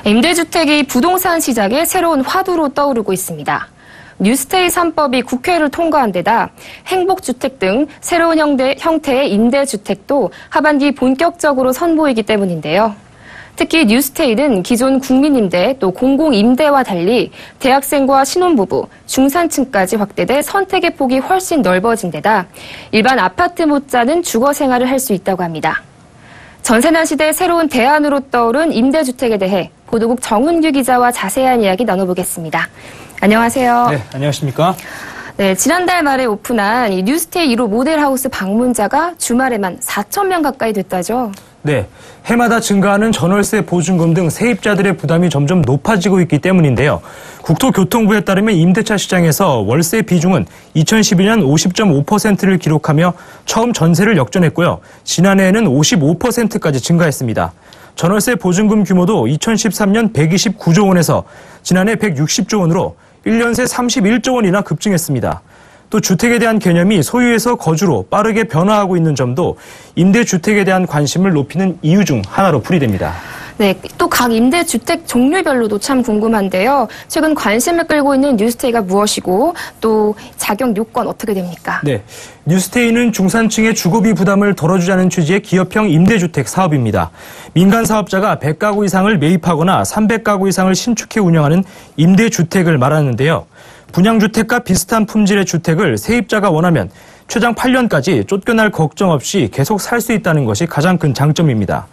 임대주택이 부동산 시장의 새로운 화두로 떠오르고 있습니다. 뉴스테이 3법이 국회를 통과한 데다 행복주택 등 새로운 형태의 임대주택도 하반기 본격적으로 선보이기 때문인데요. 특히 뉴스테이는 기존 국민임대 또 공공임대와 달리 대학생과 신혼부부, 중산층까지 확대돼 선택의 폭이 훨씬 넓어진 데다 일반 아파트 못지않은 주거 생활을 할 수 있다고 합니다. 전세난 시대의 새로운 대안으로 떠오른 임대주택에 대해 보도국 정은규 기자와 자세한 이야기 나눠보겠습니다. 안녕하세요. 네, 안녕하십니까? 네, 지난달 말에 오픈한 이 뉴스테이 1호 모델하우스 방문자가 주말에만 4,000명 가까이 됐다죠? 네, 해마다 증가하는 전월세 보증금 등 세입자들의 부담이 점점 높아지고 있기 때문인데요. 국토교통부에 따르면 임대차 시장에서 월세 비중은 2012년 50.5%를 기록하며 처음 전세를 역전했고요. 지난해에는 55%까지 증가했습니다. 전월세 보증금 규모도 2013년 129조 원에서 지난해 160조 원으로 1년 새 31조 원이나 급증했습니다. 또 주택에 대한 개념이 소유에서 거주로 빠르게 변화하고 있는 점도 임대주택에 대한 관심을 높이는 이유 중 하나로 풀이됩니다. 네, 또 각 임대주택 종류별로도 참 궁금한데요. 최근 관심을 끌고 있는 뉴스테이가 무엇이고 또 자격 요건 어떻게 됩니까? 네, 뉴스테이는 중산층의 주거비 부담을 덜어주자는 취지의 기업형 임대주택 사업입니다. 민간 사업자가 100가구 이상을 매입하거나 300가구 이상을 신축해 운영하는 임대주택을 말하는데요. 분양주택과 비슷한 품질의 주택을 세입자가 원하면 최장 8년까지 쫓겨날 걱정 없이 계속 살 수 있다는 것이 가장 큰 장점입니다.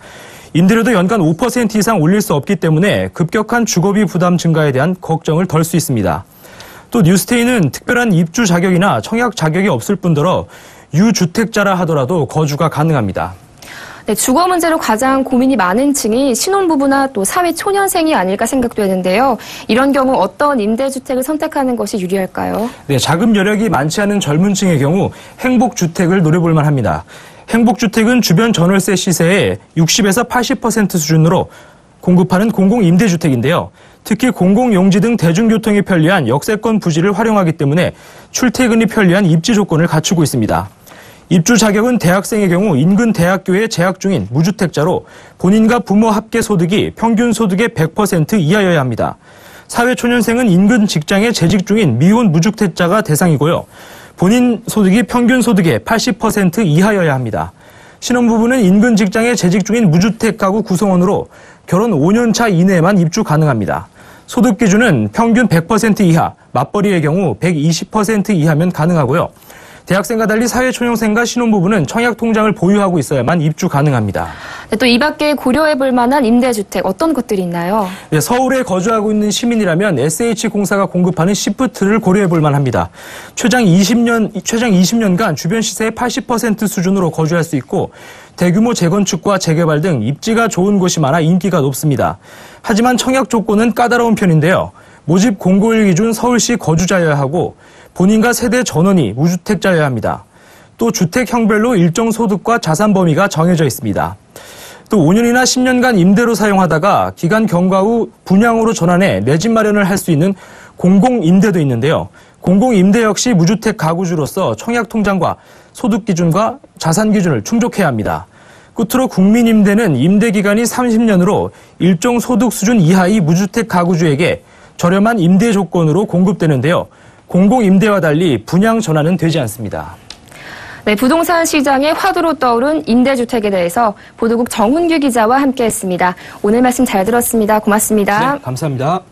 임대료도 연간 5% 이상 올릴 수 없기 때문에 급격한 주거비 부담 증가에 대한 걱정을 덜 수 있습니다. 또 뉴스테이는 특별한 입주 자격이나 청약 자격이 없을 뿐더러 유주택자라 하더라도 거주가 가능합니다. 네, 주거 문제로 가장 고민이 많은 층이 신혼부부나 또 사회 초년생이 아닐까 생각되는데요. 이런 경우 어떤 임대주택을 선택하는 것이 유리할까요? 네, 자금 여력이 많지 않은 젊은 층의 경우 행복주택을 노려볼 만합니다. 행복주택은 주변 전월세 시세의 60에서 80% 수준으로 공급하는 공공임대주택인데요. 특히 공공용지 등 대중교통이 편리한 역세권 부지를 활용하기 때문에 출퇴근이 편리한 입지 조건을 갖추고 있습니다. 입주 자격은 대학생의 경우 인근 대학교에 재학 중인 무주택자로 본인과 부모 합계 소득이 평균 소득의 100% 이하여야 합니다. 사회초년생은 인근 직장에 재직 중인 미혼 무주택자가 대상이고요. 본인 소득이 평균 소득의 80% 이하여야 합니다. 신혼부부는 인근 직장에 재직 중인 무주택 가구 구성원으로 결혼 5년 차 이내에만 입주 가능합니다. 소득 기준은 평균 100% 이하, 맞벌이의 경우 120% 이하면 가능하고요. 대학생과 달리 사회초년생과 신혼부부는 청약통장을 보유하고 있어야만 입주 가능합니다. 네, 또 이 밖에 고려해볼 만한 임대주택 어떤 것들이 있나요? 네, 서울에 거주하고 있는 시민이라면 SH공사가 공급하는 시프트를 고려해볼 만합니다. 최장 20년간 주변 시세의 80% 수준으로 거주할 수 있고 대규모 재건축과 재개발 등 입지가 좋은 곳이 많아 인기가 높습니다. 하지만 청약 조건은 까다로운 편인데요. 모집 공고일 기준 서울시 거주자여야 하고 본인과 세대 전원이 무주택자여야 합니다. 또 주택형별로 일정 소득과 자산 범위가 정해져 있습니다. 또 5년이나 10년간 임대로 사용하다가 기간 경과 후 분양으로 전환해 내 집 마련을 할 수 있는 공공임대도 있는데요. 공공임대 역시 무주택 가구주로서 청약통장과 소득 기준과 자산 기준을 충족해야 합니다. 끝으로 국민임대는 임대 기간이 30년으로 일정 소득 수준 이하의 무주택 가구주에게 저렴한 임대 조건으로 공급되는데요. 공공임대와 달리 분양 전환은 되지 않습니다. 네, 부동산 시장의 화두로 떠오른 임대주택에 대해서 보도국 정은규 기자와 함께했습니다. 오늘 말씀 잘 들었습니다. 고맙습니다. 네, 감사합니다.